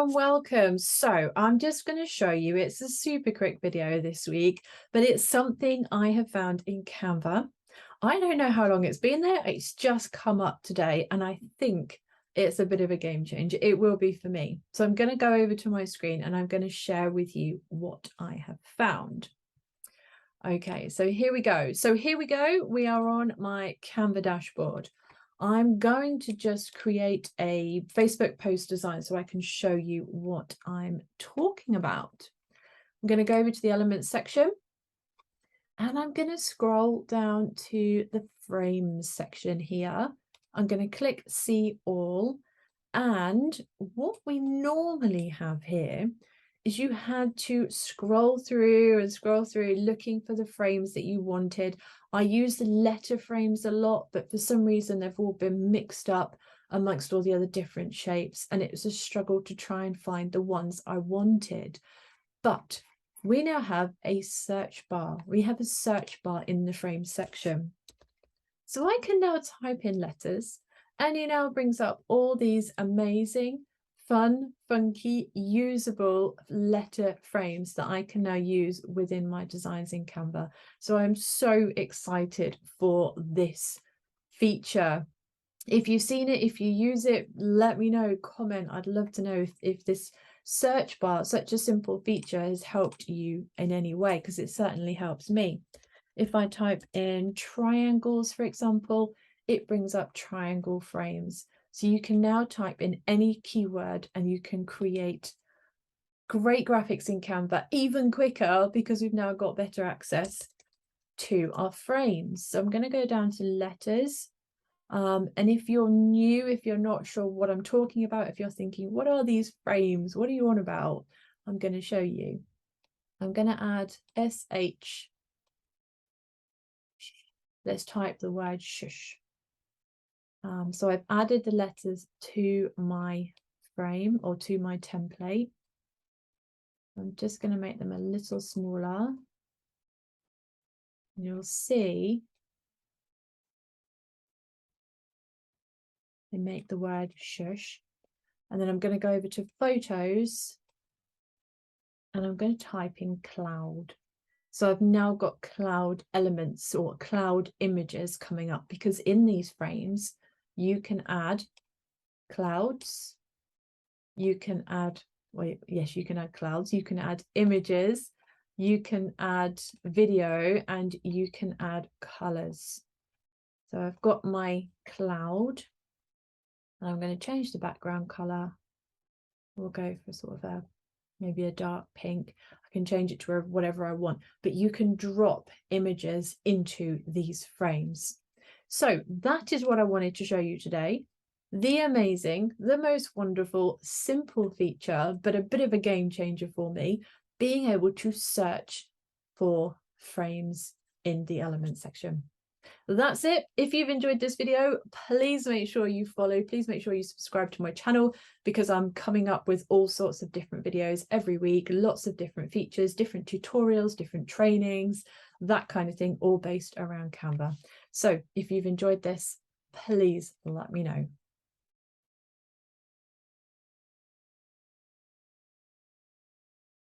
and welcome. So I'm just going to show you, it's a super quick video this week, but it's something I have found in Canva. I don't know how long it's been there. It's just come up today and I think it's a bit of a game changer. It will be for me. So I'm going to go over to my screen and I'm going to share with you what I have found. Okay, so here we go. We are on my Canva dashboard. I'm going to just create a Facebook post design so I can show you what I'm talking about. I'm going to go over to the elements section and I'm going to scroll down to the frames section here. I'm going to click see all, and what we normally have here is you had to scroll through looking for the frames that you wanted. I use the letter frames a lot, but for some reason they've all been mixed up amongst all the other different shapes, and it was a struggle to try and find the ones I wanted. But we now have a search bar. We have a search bar in the frame section. So I can now type in letters, and it now brings up all these amazing, fun, funky, usable letter frames that I can now use within my designs in Canva. So I'm so excited for this feature. If you've seen it, if you use it, let me know, comment. I'd love to know if this search bar, such a simple feature, has helped you in any way, because it certainly helps me. If I type in triangles, for example, it brings up triangle frames. So you can now type in any keyword and you can create great graphics in Canva even quicker, because we've now got better access to our frames. So I'm going to go down to letters. And if you're new, if you're not sure what I'm talking about, if you're thinking, what are these frames? What are you on about? I'm going to show you. I'm going to add SH. Let's type the word shush. So I've added the letters to my frame or to my template. I'm just going to make them a little smaller. And you'll see they make the word shush. And then I'm going to go over to photos and I'm going to type in cloud. So I've now got cloud elements or cloud images coming up, because in these frames, you can add clouds, you can add, well, yes, you can add clouds, you can add images, you can add video, and you can add colors. So I've got my cloud, and I'm going to change the background color. We'll go for sort of maybe a dark pink. I can change it to whatever I want, but you can drop images into these frames. So that is what I wanted to show you today. The amazing, the most wonderful, simple feature, but a bit of a game changer for me, being able to search for frames in the elements section. That's it. If you've enjoyed this video, please make sure you follow, please make sure you subscribe to my channel, because I'm coming up with all sorts of different videos every week, lots of different features, different tutorials, different trainings, that kind of thing, all based around Canva. So if you've enjoyed this, please let me know.